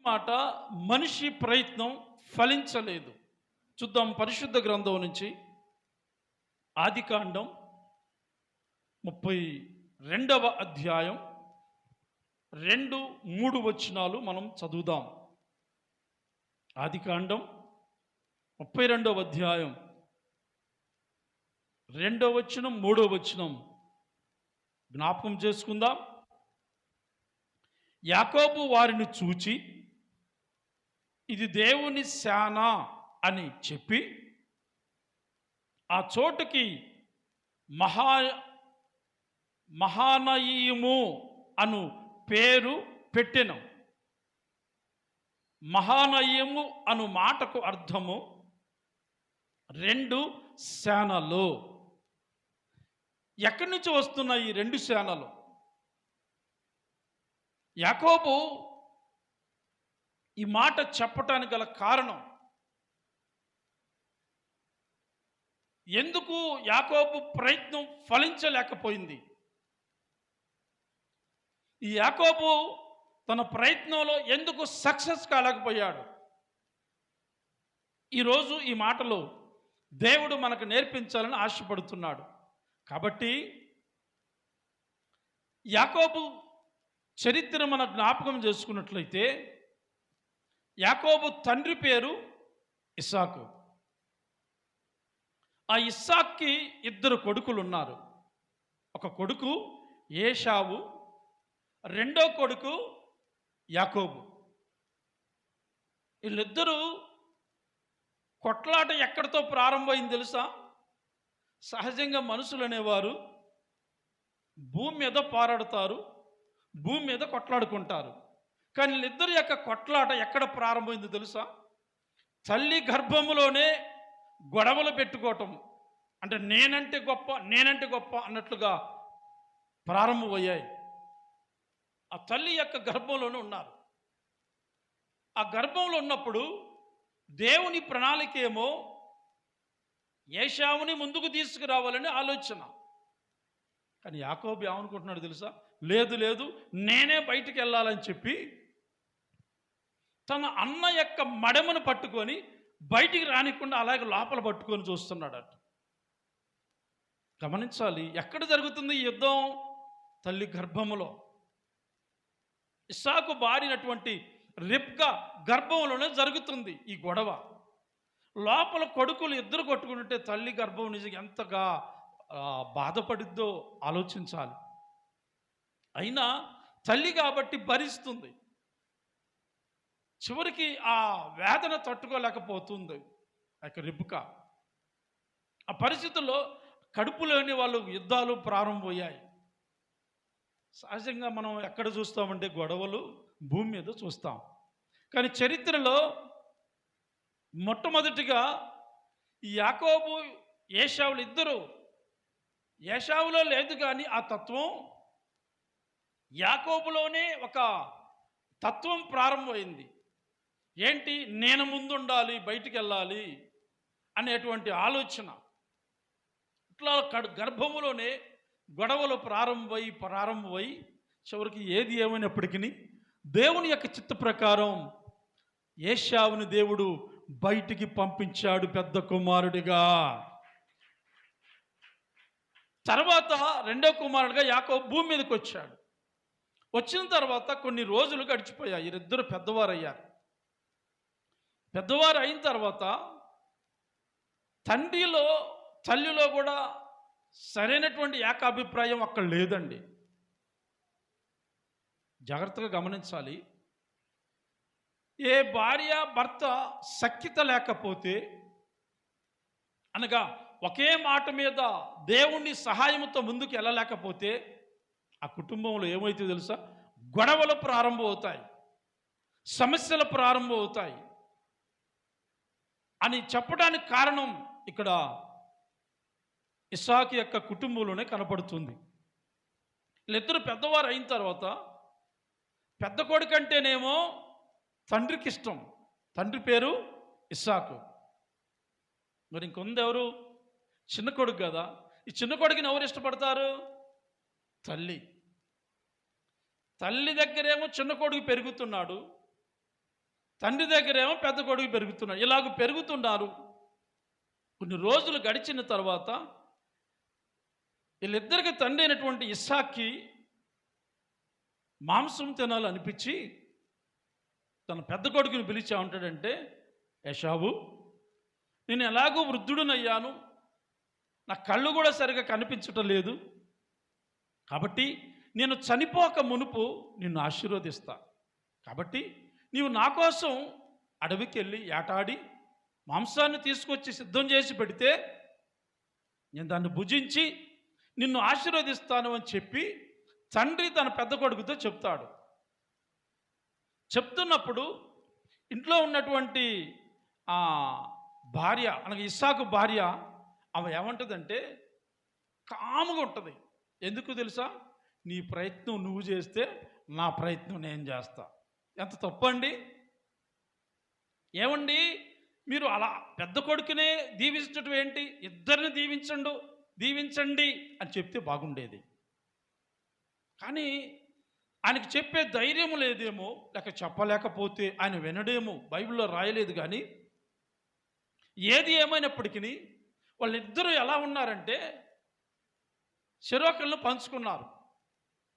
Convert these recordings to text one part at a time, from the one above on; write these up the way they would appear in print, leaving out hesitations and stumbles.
మాట మనిషి ప్రయత్నం ఫలించలేదు. చూద్దాం పరిశుద్ధ గ్రంథం నుంచి ఆదికాండం 32వ అధ్యాయం 2-3 వచనాలు మనం చదువుదాం. ఆదికాండం 32వ అధ్యాయం 2వ వచనం 3వ వచనం జ్ఞాపకం చేసుకుందాం. యాకోబు వారిని చూచి ఇది దేవుని శాన అని చెప్పి ఆ చోటుకి మహానయీము అను పేరు పెట్టెను. మహానయీము అను మాటకు అర్థము 2 శానలు. ఎక్కడి నుంచి వస్తున్నాయి ఈ 2 శానలు? యాకోబు ఈ మాట చెప్పటానికి గల కారణం, ఎందుకు యాకోబు ప్రయత్నం ఫలించలేకపోయింది? ఈ యాకోబు తన ప్రయత్నంలో ఎందుకు సక్సెస్ కాలేకపోయాడు? ఈరోజు ఈ మాటలు దేవుడు మనకు నేర్పించాలని ఆశపడుతున్నాడు. కాబట్టి యాకోబు చరిత్ర మన జ్ఞాపకం చేసుకున్నట్లయితే, యాకోబు తండ్రి పేరు ఇస్సాకు. ఆ ఇస్సాక్కి 2 కొడుకులు ఉన్నారు. ఒక కొడుకు ఏశావు, రెండో కొడుకు యాకోబు. వీళ్ళిద్దరూ కొట్లాట ఎక్కడితో ప్రారంభమైంది తెలుసా? సహజంగా మనుషులు అనేవారు భూమి మీద పోరాడతారు, భూమి మీద కొట్లాడుకుంటారు. కానీ వీళ్ళిద్దరి యొక్క కొట్లాట ఎక్కడ ప్రారంభమైంది తెలుసా? తల్లి గర్భములోనే గొడవలు పెట్టుకోవటం, అంటే నేనంటే గొప్ప అన్నట్లుగా ప్రారంభమయ్యాయి. ఆ తల్లి యొక్క గర్భంలోనే ఉన్నారు. ఆ గర్భంలో ఉన్నప్పుడు దేవుని ప్రణాళిక ఏమో ఏశావుని ముందుకు తీసుకురావాలని ఆలోచన. కానీ యాకోబు ఏమనుకుంటున్నాడు తెలుసా? లేదు నేనే బయటికి వెళ్ళాలని చెప్పి తన అన్న యొక్క మడమను పట్టుకొని బయటికి రానికుండా అలాగే లోపల పట్టుకొని చూస్తున్నాడట. గమనించాలి, ఎక్కడ జరుగుతుంది ఈ యుద్ధం? తల్లి గర్భములో. ఇస్సాకు భార్యనటువంటి రిబ్కా గర్భంలోనే జరుగుతుంది ఈ గొడవ. లోపల కొడుకులు 2 కొట్టుకుంటుంటే తల్లి గర్భం నిజంగా ఎంతగా బాధపడిద్దో ఆలోచించాలి. అయినా తల్లి కాబట్టి భరిస్తుంది. చివరికి ఆ వేదన తట్టుకోలేకపోతుంది రిబ్కా. ఆ పరిస్థితుల్లో కడుపులోని వాళ్ళు యుద్ధాలు ప్రారంభమయ్యాయి. సహజంగా మనం ఎక్కడ చూస్తామంటే గొడవలు భూమి మీద చూస్తాం. కానీ చరిత్రలో మొట్టమొదటిగా ఈ యాకోబు ఏశావులు ఇద్దరు, ఏశావులో లేదు కానీ ఆ తత్వం యాకోబులోనే ఒక తత్వం ప్రారంభమైంది. ఏంటి? నేను ముందుండాలి, బయటికి వెళ్ళాలి అనేటువంటి ఆలోచన. ఇట్లా గర్భములోనే గొడవలు ప్రారంభమై చివరికి ఏది ఏమైనప్పటికీ దేవుని యొక్క చిత్త ప్రకారం ఏశావుని దేవుడు బయటికి పంపించాడు పెద్ద కుమారుడిగా. తర్వాత రెండో కుమారుడిగా యాకోబు భూమి మీదకి వచ్చాడు. వచ్చిన తర్వాత కొన్ని రోజులు గడిచిపోయాయి. వీరిద్దరు పెద్దవారు అయ్యారు. పెద్దవారు అయిన తర్వాత తండ్రిలో తల్లిలో కూడా సరైనటువంటి ఏకాభిప్రాయం అక్కడ లేదండి. జాగ్రత్తగా గమనించాలి. ఏ భార్య భర్త సఖ్యత లేకపోతే, అనగా ఒకే మాట మీద దేవుని సహాయంతో ముందుకు వెళ్ళలేకపోతే ఆ కుటుంబంలో ఏమైతే తెలుసా? గొడవలు ప్రారంభమవుతాయి, సమస్యలు ప్రారంభమవుతాయి అని చెప్పడానికి కారణం ఇక్కడ ఇస్సాకు యొక్క కుటుంబంలోనే కనపడుతుంది. వీళ్ళిద్దరు పెద్దవారు అయిన తర్వాత పెద్ద కొడుకంటేనేమో తండ్రికి ఇష్టం. తండ్రి పేరు ఇస్సాకు. మరి ఇంకొందెవరు? చిన్న కొడుకు కదా. ఈ చిన్న కొడుకుని ఎవరు ఇష్టపడతారు? తల్లి. తల్లి దగ్గరేమో చిన్న కొడుకు పెరుగుతున్నాడు, తండ్రి దగ్గరేమో పెద్ద కొడుకు పెరుగుతున్నాడు. ఇలాగ పెరుగుతున్నారు. కొన్ని రోజులు గడిచిన తర్వాత వీళ్ళిద్దరికి తండ్రి అయినటువంటి ఇస్సాక్కి మాంసం తినాలనిపించి తన పెద్ద కొడుకుని పిలిచి ఏమంటాడంటే, ఏశావు, నేను ఎలాగో వృద్ధుడునయ్యాను, నా కళ్ళు కూడా సరిగా కనిపించటం లేదు, కాబట్టి నేను చనిపోక మునుపు నిన్ను ఆశీర్వదిస్తా. కాబట్టి నీవు నా కోసం అడవికి వెళ్ళి ఏటాడి మాంసాన్ని తీసుకొచ్చి సిద్ధం చేసి పెడితే నేను దాన్ని భుజించి నిన్ను ఆశీర్వదిస్తాను అని చెప్పి తండ్రి తన పెద్ద కొడుకుతో చెప్తాడు. చెప్తున్నప్పుడు ఇంట్లో ఉన్నటువంటి ఆ భార్య, అనగా ఇస్సాకు భార్య, ఆమె ఏమంటుందంటే కాముగా ఉంటుంది. ఎందుకు తెలుసా? నీ ప్రయత్నం నువ్వు చేస్తే నా ప్రయత్నం నేను చేస్తా. ఎంత తప్పండి! ఏమండి, మీరు అలా పెద్ద కొడుకునే దీవించటం ఏంటి? ఇద్దరిని దీవించండి అని చెప్తే బాగుండేది. కానీ ఆయనకి చెప్పే ధైర్యం లేదేమో, లేక చెప్పలేకపోతే ఆయన వినడేమో, బైబిల్లో రాయలేదు. కానీ ఏది ఏమైనప్పటికీ వాళ్ళిద్దరూ ఎలా ఉన్నారంటే చెరొకళ్ళు పంచుకున్నారు.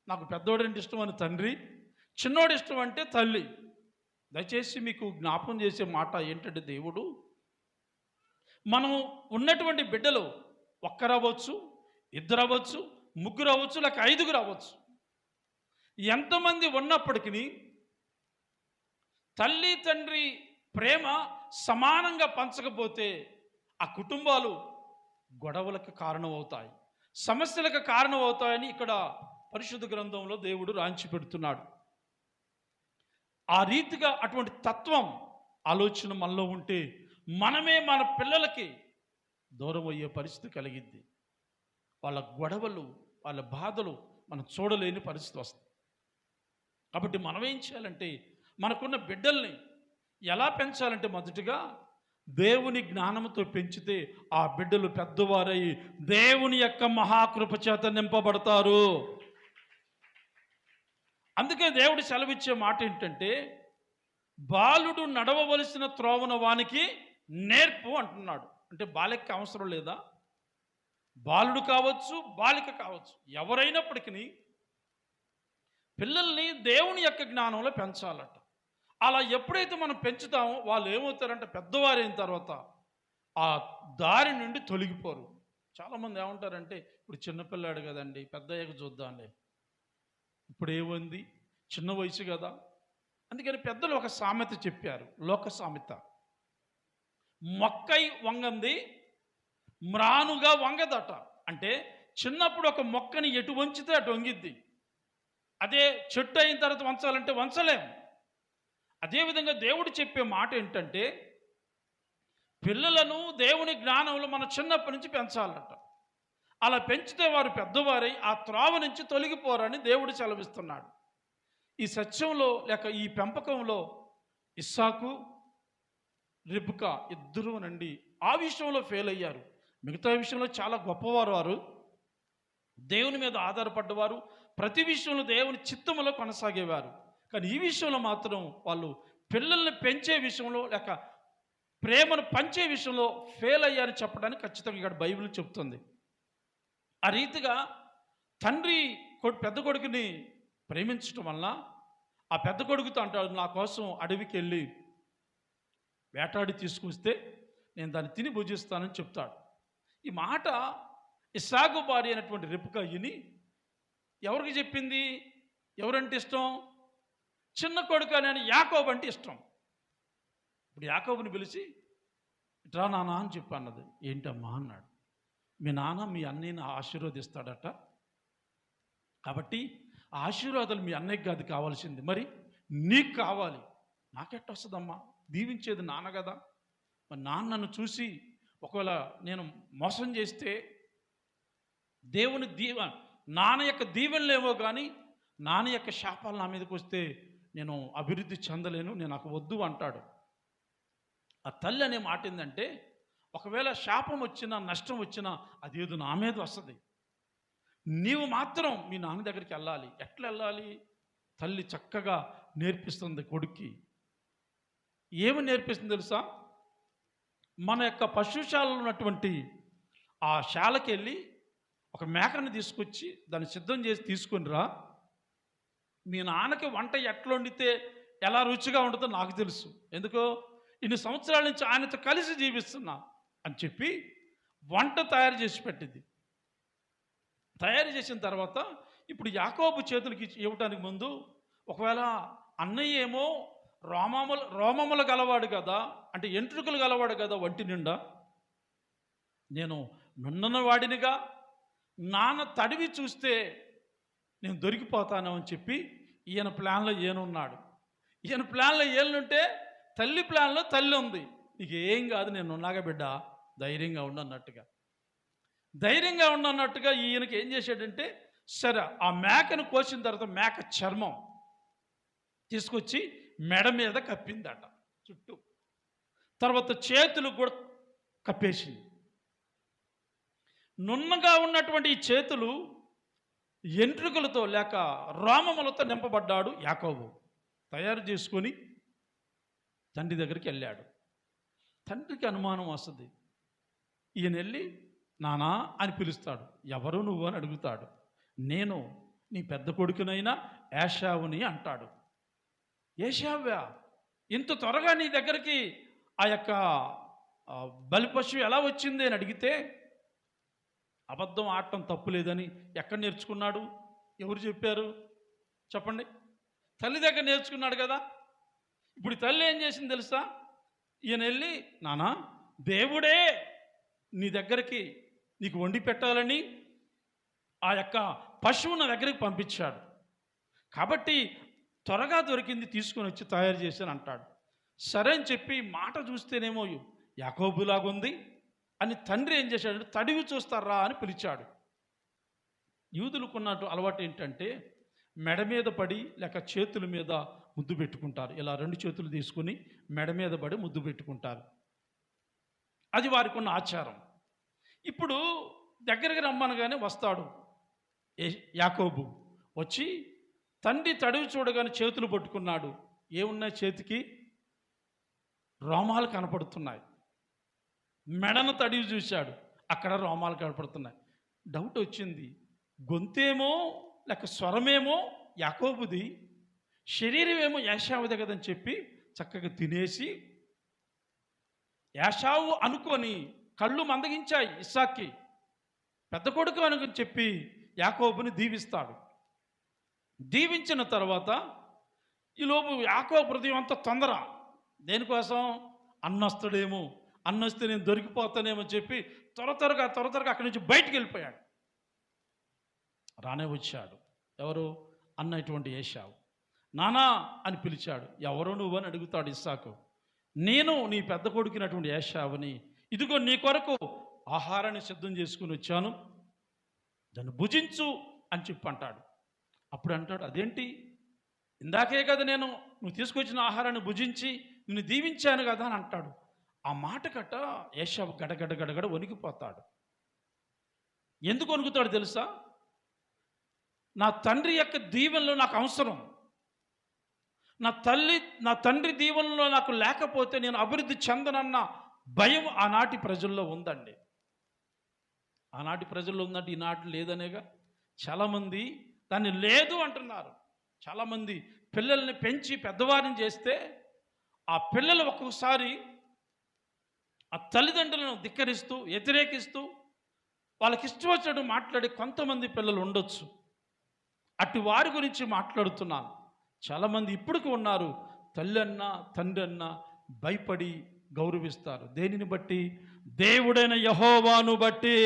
నాకు పెద్దోడంటే ఇష్టం అని తండ్రి, చిన్నోడు ఇష్టం అంటే తల్లి. దయచేసి మీకు జ్ఞాపకం చేసే మాట ఏంటంటే, దేవుడు మనం ఉన్నటువంటి బిడ్డలు ఒక్కరు అవ్వచ్చు, ఇద్దరు అవ్వచ్చు, ముగ్గురు అవ్వచ్చు, లేక ఐదుగురు అవ్వచ్చు. ఎంతమంది ఉన్నప్పటికీ తల్లి తండ్రి ప్రేమ సమానంగా పంచకపోతే ఆ కుటుంబాలు గొడవలకు కారణమవుతాయి, సమస్యలకు కారణమవుతాయని ఇక్కడ పరిశుద్ధ గ్రంథంలో దేవుడు రాంచి పెడుతున్నాడు. ఆ రీతిగా అటువంటి తత్వం ఆలోచన మనలో ఉంటే మనమే మన పిల్లలకి దూరం అయ్యే పరిస్థితి కలిగిద్ది. వాళ్ళ గొడవలు, వాళ్ళ బాధలు మనం చూడలేని పరిస్థితి వస్తుంది. కాబట్టి మనం ఏం చేయాలంటే, మనకున్న బిడ్డల్ని ఎలా పెంచాలంటే, మొదటిగా దేవుని జ్ఞానంతో పెంచితే ఆ బిడ్డలు పెద్దవారై దేవుని యొక్క మహాకృప చేత నింపబడతారు. అందుకే దేవుడు సెలవిచ్చే మాట ఏంటంటే, బాలుడు నడవవలసిన త్రోవన వానికి నేర్పు అంటున్నాడు. అంటే బాలికకి అవసరం లేదా? బాలుడు కావచ్చు, బాలిక కావచ్చు, ఎవరైనప్పటికీ పిల్లల్ని దేవుని యొక్క జ్ఞానంలో పెంచాలట. అలా ఎప్పుడైతే మనం పెంచుతామో వాళ్ళు ఏమవుతారంటే, పెద్దవారైన తర్వాత ఆ దారి నుండి తొలగిపోరు. చాలామంది ఏమంటారంటే, ఇప్పుడు చిన్నపిల్లాడు కదండి, పెద్ద అయ్యాక చూద్దాంలే, ఇప్పుడు ఏముంది, చిన్న వయసు కదా. అందుకని పెద్దలు ఒక సామెత చెప్పారు, లోక సామెత. మొక్కై వంగంది మ్రానుగా వంగదట. అంటే చిన్నప్పుడు ఒక మొక్కని ఎటు వంచితే అటు వంగిద్ది. అదే చెట్టు అయిన తర్వాత వంచాలంటే వంచలేం. అదేవిధంగా దేవుడు చెప్పే మాట ఏంటంటే, పిల్లలను దేవుని జ్ఞానంలో మన చిన్నప్పటి నుంచి పెంచాలట. అలా పెంచితే వారు పెద్దవారై ఆ త్రోవ నుంచి తొలగిపోరని దేవుడు సెలవిస్తున్నాడు. ఈ సత్యంలో లేక ఈ పెంపకంలో ఇస్సాకు, రిబ్కా ఇద్దరు నండి ఆ విషయంలో ఫెయిల్ అయ్యారు. మిగతా విషయంలో చాలా గొప్పవారు. వారు దేవుని మీద ఆధారపడ్డవారు, ప్రతి విషయంలో దేవుని చిత్తములో కొనసాగేవారు. కానీ ఈ విషయంలో మాత్రం వాళ్ళు పిల్లల్ని పెంచే విషయంలో లేక ప్రేమను పంచే విషయంలో ఫెయిల్ అయ్యారని చెప్పడానికి ఖచ్చితంగా ఇక్కడ బైబిల్ చెప్తుంది. ఆ రీతిగా తండ్రి పెద్ద కొడుకుని ప్రేమించడం వల్ల ఆ పెద్ద కొడుకుతో అంటాడు, నా కోసం అడవికి వెళ్ళి వేటాడి తీసుకొస్తే నేను దాన్ని తిని భుజిస్తానని చెప్తాడు. ఈ మాట ఇస్సాకు భార్య అయినటువంటి రిబ్కా విని ఎవరికి చెప్పింది? ఎవరంటే ఇష్టం? చిన్న కొడుకు అని యాకోబు అంటే ఇష్టం. ఇప్పుడు యాకోబుని పిలిచి, ఇట్రా నాన్న అని చెప్పి అన్నది. ఏంటమ్మా అన్నాడు. మీ నాన్న మీ అన్నయ్యని ఆశీర్వదిస్తాడట, కాబట్టి ఆ ఆశీర్వాదాలు మీ అన్నయ్యకి కాదు కావాల్సింది, మరి నీకు కావాలి. నాకెట్ట వస్తుందమ్మా, దీవించేది నాన్న కదా. మరి నాన్నను చూసి ఒకవేళ నేను మోసం చేస్తే దేవుని నాన్న యొక్క దీవెనలేమో కానీ నాన్న యొక్క శాపాలు నా మీదకి వస్తే నేను అభివృద్ధి చెందలేను, నేను నాకు వద్దు అంటాడు. ఆ తల్లి అనే మాట ఏంటంటే, ఒకవేళ శాపం వచ్చినా నష్టం వచ్చినా అదేదో నా మీద వస్తుంది, నీవు మాత్రం మీ నాన్న దగ్గరికి వెళ్ళాలి. ఎట్లా వెళ్ళాలి? తల్లి చక్కగా నేర్పిస్తుంది కొడుక్కి. ఏమి నేర్పిస్తుంది తెలుసా? మన యొక్క పశుశాలలో ఉన్నటువంటి ఆ శాలకి వెళ్ళి ఒక మేకను తీసుకొచ్చి దాన్ని సిద్ధం చేసి తీసుకుని రా, మీ నాన్నకి వంట ఎట్లా వండితే ఎలా రుచిగా ఉంటుందో నాకు తెలుసు, ఎందుకో ఇన్ని సంవత్సరాల నుంచి ఆయనతో కలిసి జీవిస్తున్నా అని చెప్పి వంట తయారు చేసి పెట్టింది. తయారు చేసిన తర్వాత ఇప్పుడు యాకోబు చేతులకి ఇవ్వటానికి ముందు, ఒకవేళ అన్నయ్య ఏమో రోమములు గలవాడు కదా, అంటే ఎంట్రుకలు గలవాడు కదా ఒంటి నిండా, నేను నున్నన వాడినిగా, నాన్న తడివి చూస్తే నేను దొరికిపోతాను అని చెప్పి ఈయన ప్లాన్లో ఈయనున్నాడు. ఈయన ప్లాన్లో ఏళ్ళుంటే తల్లి ప్లాన్లో తల్లి ఉంది. నీకు ఏం కాదు, నేను ఉన్నాగా బిడ్డ, ధైర్యంగా ఉండన్నట్టుగా ఈయనకి ఏం చేశాడంటే, సరే ఆ మేకను కోసిన తర్వాత మేక చర్మం తీసుకొచ్చి మెడ మీద కప్పిందట చుట్టూ, తర్వాత చేతులు కూడా కప్పేసింది. నున్నగా ఉన్నటువంటి ఈ చేతులు ఎంట్రుకలతో లేక రోమములతో నింపబడ్డాడు యాకోబు. తయారు చేసుకొని తండ్రి దగ్గరికి వెళ్ళాడు. తండ్రికి అనుమానం వస్తుంది. ఈయన వెళ్ళి నానా అని పిలుస్తాడు. ఎవరు నువ్వు అని అడుగుతాడు. నేను నీ పెద్ద కొడుకునైనా ఏశావుని అంటాడు. ఏశావ్యా, ఇంత త్వరగా నీ దగ్గరికి ఆ యొక్క బలిపశువు ఎలా వచ్చింది అని అడిగితే, అబద్ధం ఆడటం తప్పులేదని ఎక్కడ నేర్చుకున్నాడు? ఎవరు చెప్పారు చెప్పండి? తల్లి దగ్గర నేర్చుకున్నాడు కదా. ఇప్పుడు తల్లి ఏం చేసింది తెలుసా? ఈయన వెళ్ళి నానా, దేవుడే నీ దగ్గరికి నీకు వండి పెట్టాలని ఆ యొక్క పశువు నా దగ్గరికి పంపించాడు, కాబట్టి త్వరగా దొరికింది తీసుకొని వచ్చి తయారు చేశాను అంటాడు. సరే అని చెప్పి మాట చూస్తేనేమో యాకోబులాగుంది అని తండ్రి ఏం చేశాడు, తడివి చూస్తారా అని పిలిచాడు. యూదులకున్నట్టు అలవాటు ఏంటంటే మెడ మీద పడి లేక చేతుల మీద ముద్దు పెట్టుకుంటారు. ఇలా రెండు చేతులు తీసుకుని మెడ మీద పడి ముద్దు పెట్టుకుంటారు. అది వారికి ఉన్న ఆచారం. ఇప్పుడు దగ్గరికి రమ్మనగానే వస్తాడు యాకోబు. వచ్చి తండ్రి తడివి చూడగానే చేతులు పట్టుకున్నాడు. ఏమున్నాయి చేతికి? రోమాలు కనపడుతున్నాయి. మెడను తడివి చూశాడు, అక్కడ రోమాలు కనపడుతున్నాయి. డౌట్ వచ్చింది, గొంతేమో లేక స్వరమేమో యాకోబుది, శరీరమేమో ఏశావుదే కదని చెప్పి చక్కగా తినేసి ఏశావు అనుకొని కళ్ళు మందగించాయి ఇస్సాక్కి. పెద్ద కొడుకు అనుకుని చెప్పి యాకోబుని దీవిస్తాడు. దీవించిన తర్వాత ఈలోపు యాకోబు హృదయం అంతా తొందర. దేనికోసం? అన్నొస్తాడేమో, అన్నొస్తే నేను దొరికిపోతానేమో చెప్పి త్వరగా అక్కడి నుంచి బయటికి వెళ్ళిపోయాడు. రానే వచ్చాడు ఎవరు? అన్నటువంటి ఏశావు. నానా అని పిలిచాడు. ఎవరు నువ్వు అని అడుగుతాడు ఇస్సాకు. నేను నీ పెద్ద కొడుకునటువంటి ఏశావుని, ఇదిగో నీ కొరకు ఆహారాన్ని సిద్ధం చేసుకుని వచ్చాను, దాన్ని భుజించు అని చెప్పి అంటాడు. అప్పుడు అంటాడు, అదేంటి, ఇందాకే కదా నువ్వు తీసుకొచ్చిన ఆహారాన్ని భుజించి నిన్ను దీవించాను కదా అని అంటాడు. ఆ మాట కట్ట ఏశావు గడగడ వణికిపోతాడు. ఎందుకు వణుకుతాడు తెలుసా? నా తండ్రి యొక్క దీవెనలో నాకు అవసరం, నా తండ్రి దీవెనలో నాకు లేకపోతే నేను అభివృద్ధి చెందనన్న భయం ఆనాటి ప్రజల్లో ఉందండి. ఆనాటి ప్రజల్లో ఉందంటే ఈనాటి లేదనేగా. చాలామంది దాన్ని లేదు అంటున్నారు. చాలామంది పిల్లల్ని పెంచి పెద్దవారిని చేస్తే ఆ పిల్లలు ఒక్కొక్కసారి ఆ తల్లిదండ్రులను ధిక్కరిస్తూ వ్యతిరేకిస్తూ వాళ్ళకి ఇష్టం వచ్చినట్టు మాట్లాడే కొంతమంది పిల్లలు ఉండొచ్చు. అటు వారి గురించి మాట్లాడుతున్నాను. చాలామంది ఇప్పటికి ఉన్నారు, తల్లి అన్నా తండ్రి అన్నా భయపడి గౌరవిస్తారు. దేనిని బట్టి? దేవుడైన యెహోవాను బట్టి.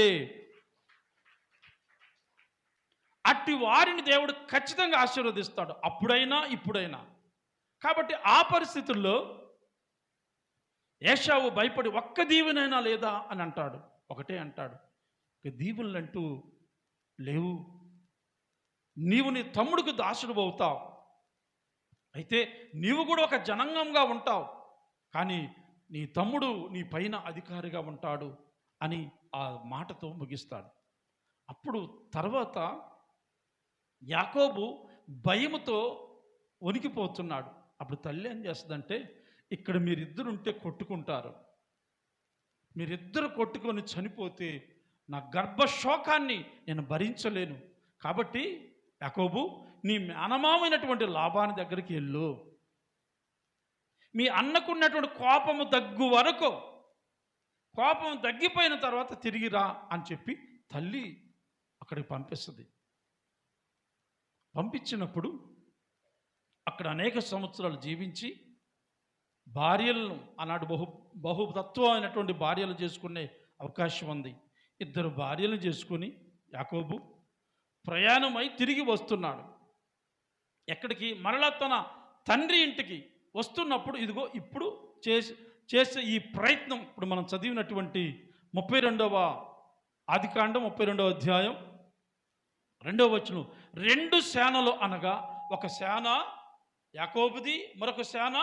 అట్టి వారిని దేవుడు ఖచ్చితంగా ఆశీర్వదిస్తాడు, అప్పుడైనా ఇప్పుడైనా. కాబట్టి ఆ పరిస్థితుల్లో ఏశావు భయపడి ఒక్క దీవెనైనా లేదా అని అంటాడు. ఒకటే అంటాడు, ఇక దీవెనలంటూ లేవు, నీవు నీ తమ్ముడికి దాసుడు అవుతావు, అయితే నీవు కూడా ఒక జనాంగంగా ఉంటావు, కానీ నీ తమ్ముడు నీ పైన అధికారిగా ఉంటాడు అని ఆ మాటతో ముగిస్తాడు. అప్పుడు తర్వాత యాకోబు భయముతో వణికిపోతున్నాడు. అప్పుడు తల్లి ఏం చేస్తుందంటే, ఇక్కడ మీరిద్దరు ఉంటే కొట్టుకుంటారు. మీరిద్దరు కొట్టుకొని చనిపోతే నా గర్భశోకాన్ని నేను భరించలేను. కాబట్టి యాకోబు, నీ మేనమామైనటువంటి లాబాను దగ్గరికి వెళ్ళు. మీ అన్నకున్నటువంటి కోపము దగ్గు వరకు, కోపం తగ్గిపోయిన తర్వాత తిరిగి రా అని చెప్పి తల్లి అక్కడికి పంపిస్తుంది. పంపించినప్పుడు అక్కడ అనేక సంవత్సరాలు జీవించి భార్యలను ఆనాడు బహుతత్వం అయినటువంటి భార్యలు చేసుకునే అవకాశం ఉంది. 2 భార్యలు చేసుకుని యాకోబు ప్రయాణమై తిరిగి వస్తున్నాడు. ఎక్కడికి? మరలా తన తండ్రి ఇంటికి వస్తున్నప్పుడు ఇదిగో ఇప్పుడు చేసే ఈ ప్రయత్నం, ఇప్పుడు మనం చదివినటువంటి 32వ ఆదికాండం 32వ అధ్యాయం 2వ వచనం, 2 సేనలు అనగా ఒక సేన యాకోబుది, మరొక సేన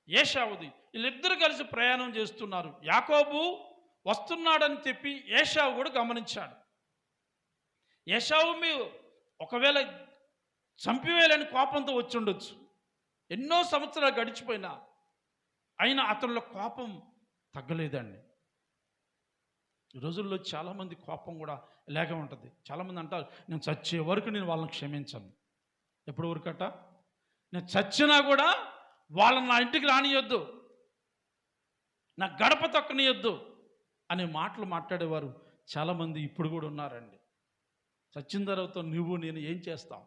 ఏశావుది. వీళ్ళిద్దరు కలిసి ప్రయాణం చేస్తున్నారు. యాకోబు వస్తున్నాడని చెప్పి ఏశావు కూడా గమనించాడు. ఏశావు ఒకవేళ చంపివేయాలని కోపంతో వచ్చి ఉండొచ్చు. ఎన్నో సంవత్సరాలు గడిచిపోయినా అయినా అతనిలో కోపం తగ్గలేదండి. ఈ రోజుల్లో చాలామంది కోపం కూడా ఇలాగే ఉంటుంది. చాలామంది అంటారు, నేను చచ్చే వరకు నేను వాళ్ళని క్షమించను. ఎప్పటి వరకట? నేను చచ్చినా కూడా వాళ్ళని నా ఇంటికి రానియొద్దు, నా గడప తొక్కనియొద్దు అనే మాటలు మాట్లాడేవారు చాలామంది ఇప్పుడు కూడా ఉన్నారండి. చచ్చిన తర్వాత నువ్వు నేను ఏం చేస్తాం?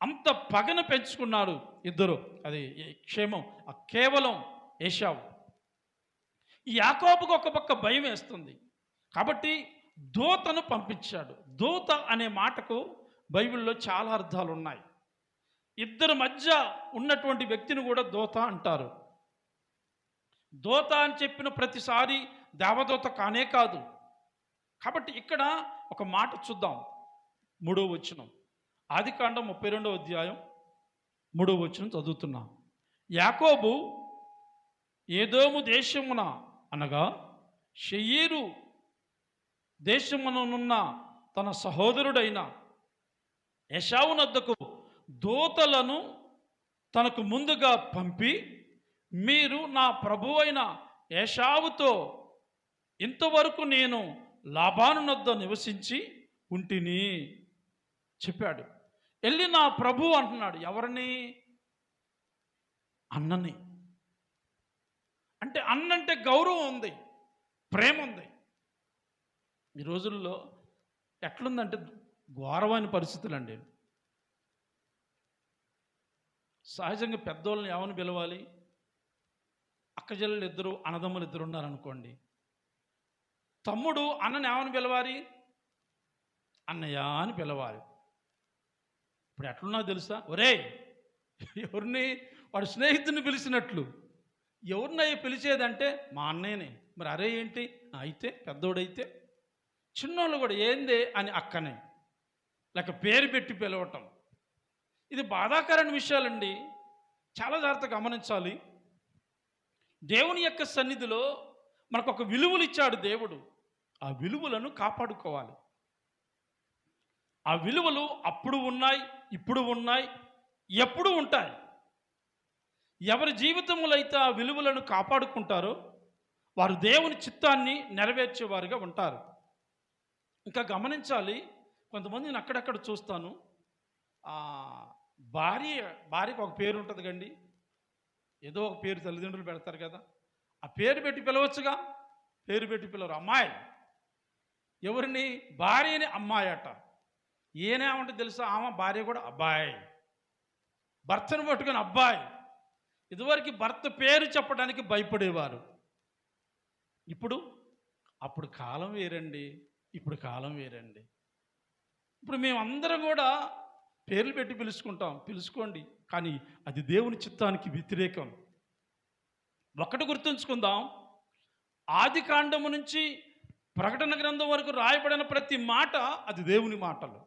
అంత పగన పెంచుకున్నాడు ఇద్దరు. అది క్షేమం కేవలం ఏశావు. ఈ యాకోబుకు ఒక పక్క భయం వేస్తుంది కాబట్టి దూతను పంపించాడు. దూత అనే మాటకు బైబిల్లో చాలా అర్థాలు ఉన్నాయి. ఇద్దరి మధ్య ఉన్నటువంటి వ్యక్తిని కూడా దూత అంటారు. దూత అని చెప్పిన ప్రతిసారి దేవదూత కానే కాదు. కాబట్టి ఇక్కడ ఒక మాట చూద్దాం. 3వ వచనం, ఆదికాండం 32వ అధ్యాయం 3వ వచనం చదువుతున్నా. యాకోబు ఏదోము దేశమున అనగా షెయీరు దేశముననున్న తన సహోదరుడైన ఏశావునొద్దకు దూతలను తనకు ముందుగా పంపి, మీరు నా ప్రభువైన ఏశావుతో ఇంతవరకు నేను లాబానునొద్ద నివసించి ఉంటిని చెప్పాడు. వెళ్ళి నా ప్రభు అంటున్నాడు. ఎవరిని? అన్నని. అంటే అన్నంటే గౌరవం ఉంది, ప్రేమ ఉంది. ఈ రోజుల్లో ఎట్లుందంటే ఘోరమైన పరిస్థితులండి. సహజంగా పెద్దోళ్ళని ఏమని పిలవాలి? అక్కచెల్లెలు ఇద్దరు, అన్నదమ్ములు ఇద్దరు ఉన్నారనుకోండి, తమ్ముడు అన్నని ఏమని పిలవాలి? అన్నయ్య అని పిలవాలి. ఇప్పుడు ఎట్లున్నా తెలుసా? ఒరే, ఎవరిని? వాడు స్నేహితుడిని పిలిచినట్లు. ఎవరినయ్య పిలిచేదంటే మా అన్నయ్యనే. మరి అరే ఏంటి అయితే? పెద్దోడైతే చిన్నోళ్ళు కూడా ఏందే అని అక్కనే, లేక పేరు పెట్టి పిలవటం. ఇది బాధాకరమైన విషయాలండి. చాలా జాగ్రత్తగా గమనించాలి. దేవుని యొక్క సన్నిధిలో మనకు ఒక విలువలు ఇచ్చాడు దేవుడు. ఆ విలువలను కాపాడుకోవాలి. ఆ విలువలు అప్పుడు ఉన్నాయి, ఇప్పుడు ఉన్నాయి, ఎప్పుడు ఉంటాయి. ఎవరి జీవితంలో అయితే ఆ విలువలను కాపాడుకుంటారో వారు దేవుని చిత్తాన్ని నెరవేర్చేవారుగా ఉంటారు. ఇంకా గమనించాలి, కొంతమంది నేను అక్కడక్కడ చూస్తాను, భార్యకు ఒక పేరు ఉంటుంది కండి, ఏదో ఒక పేరు తల్లిదండ్రులు పెడతారు కదా, ఆ పేరు పెట్టి పిలవచ్చుగా. పేరు పెట్టి పిలవరు. అమ్మాయి, ఎవరిని? భార్యని అమ్మాయి అట. ఏనేమంటే తెలుసా? ఆమె భార్య కూడా అబ్బాయి, భర్తను పట్టుకొని అబ్బాయి. ఇదివరకు భర్త పేరు చెప్పడానికి భయపడేవారు. అప్పుడు కాలం వేరండి, ఇప్పుడు కాలం వేరండి. ఇప్పుడు మేమందరం కూడా పేర్లు పెట్టి పిలుచుకోండి, కానీ అది దేవుని చిత్తానికి వ్యతిరేకం. ఒకటి గుర్తుంచుకుందాం, ఆదికాండము నుంచి ప్రకటన గ్రంథం వరకు రాయబడిన ప్రతి మాట అది దేవుని మాటలు.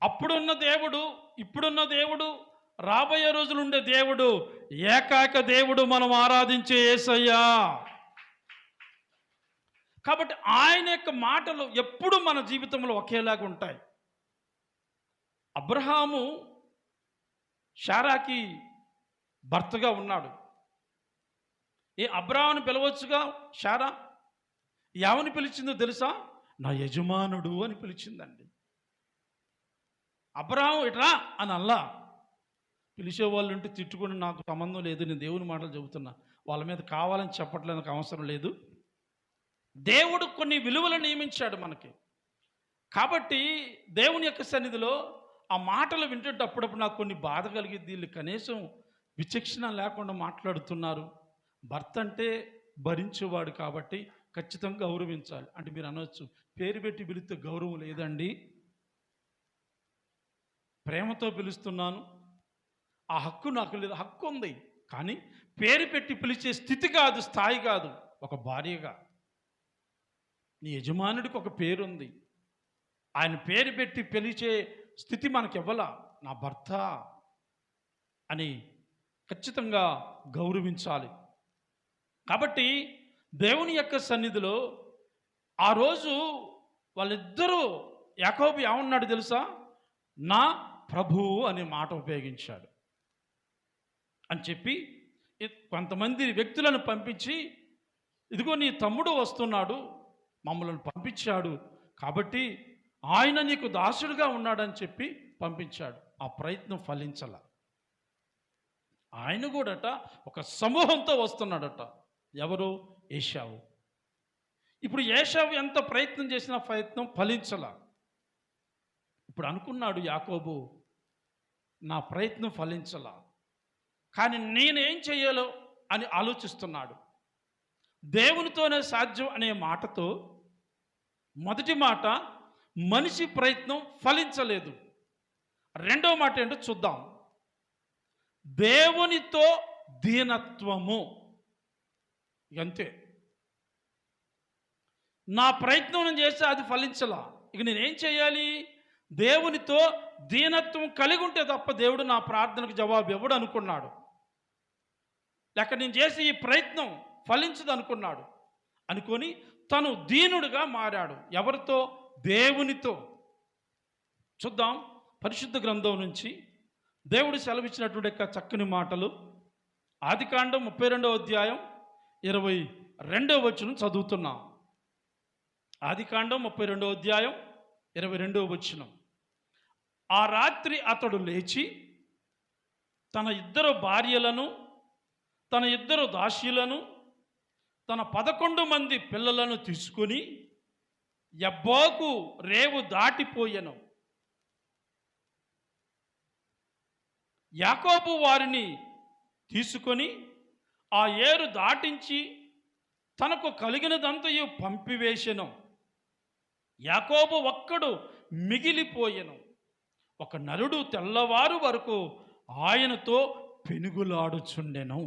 అప్పుడున్న దేవుడు, ఇప్పుడున్న దేవుడు, రాబోయే రోజులు ఉండే దేవుడు ఏకాక దేవుడు, మనం ఆరాధించే యేసయ్యా. కాబట్టి ఆయన యొక్క మాటలు ఎప్పుడు మన జీవితంలో ఒకేలాగా ఉంటాయి. అబ్రహాము శారాకి భర్తగా ఉన్నాడు. అబ్రాహామును పిలవచ్చుగా శారా? ఎవరిని పిలిచిందో తెలుసా? నా యజమానుడు అని పిలిచిందండి. అబ్రాహాము ఇట్రా అని అల్లా. పిలిచేవాళ్ళు ఉంటే తిట్టుకుని నాకు సంబంధం లేదు, నేను దేవుని మాటలు చెబుతున్నా, వాళ్ళ మీద కావాలని చెప్పట్లేదు, నాకు అవసరం లేదు. దేవుడు కొన్ని విలువలు నియమించాడు మనకి. కాబట్టి దేవుని యొక్క సన్నిధిలో ఆ మాటలు వింటుంటే అప్పుడప్పుడు నాకు కొన్ని బాధ కలిగిద్ది. వీళ్ళు కనీసం విచక్షణ లేకుండా మాట్లాడుతున్నారు. భర్త అంటే భరించేవాడు కాబట్టి ఖచ్చితంగా గౌరవించాలి. అంటే మీరు అనవచ్చు, పేరు పెట్టి పిలిస్తే గౌరవం లేదండి. ప్రేమతో పిలుస్తున్నాను, ఆ హక్కు నాకు లేదు. హక్కు ఉంది, కానీ పేరు పెట్టి పిలిచే స్థితి కాదు, స్థాయి కాదు. ఒక భార్యగా నీ యజమానుడికి ఒక పేరుంది, ఆయన పేరు పెట్టి పిలిచే స్థితి మనకి ఇవ్వాల. నా భర్త అని ఖచ్చితంగా గౌరవించాలి. కాబట్టి దేవుని యొక్క సన్నిధిలో ఆ రోజు వాళ్ళిద్దరూ, యాకోబు ఏమన్నాడు తెలుసా? నా ప్రభువు అనే మాట ఉపయోగించాడు అని చెప్పి కొంతమంది వ్యక్తులను పంపించి, ఇదిగో నీ తమ్ముడు వస్తున్నాడు, మమ్మల్ని పంపించాడు, కాబట్టి ఆయన నీకు దాసుడుగా ఉన్నాడని చెప్పి పంపించాడు. ఆ ప్రయత్నం ఫలించాల. ఆయన కూడాట ఒక సమూహంతో వస్తున్నాడట. ఎవరు? ఏశావు. ఇప్పుడు ఏశావు ఎంత ప్రయత్నం చేసినా ప్రయత్నం ఫలించాల. ఇప్పుడు అనుకున్నాడు యాకోబు, నా ప్రయత్నం ఫలించాల, కానీ నేనేం చేయాలో అని ఆలోచిస్తున్నాడు. దేవునితోనే సాధ్యం అనే మాటతో మొదటి మాట మనిషి ప్రయత్నం ఫలించలేదు. రెండవ మాట ఏంటో చూద్దాం. దేవునితో దీనత్వము. అంతే. నా ప్రయత్నం నేను చేస్తే అది ఫలించలా, ఇక నేనేం చేయాలి? దేవునితో దీనత్వం కలిగి ఉంటే తప్ప దేవుడు నా ప్రార్థనకు జవాబు ఇవ్వడు అనుకున్నాడు. లేక నేను చేసి ఈ ప్రయత్నం ఫలించదు అనుకున్నాడు. అనుకొని తను దీనుడుగా మారాడు. ఎవరితో? దేవునితో. చూద్దాం పరిశుద్ధ గ్రంథం నుంచి దేవుడు సెలవిచ్చినటువంటి యొక్క చక్కని మాటలు. ఆదికాండం 32వ అధ్యాయం 22వ వచనం చదువుతున్నాం. ఆదికాండం 32వ అధ్యాయం 22వ వచనం. ఆ రాత్రి అతడు లేచి తన 2 భార్యలను, తన 2 దాసీలను, తన 11 మంది పిల్లలను తీసుకొని యబ్బోకు రేవు దాటిపోయెను. యాకోబు వారిని తీసుకొని ఆ ఏరు దాటించి తనకు కలిగినదంతయు పంపివేసెను. యాకోబు ఒక్కడు మిగిలిపోయెను. ఒక నరుడు తెల్లవారు వరకు ఆయనతో పెనుగులాడుచుండెను.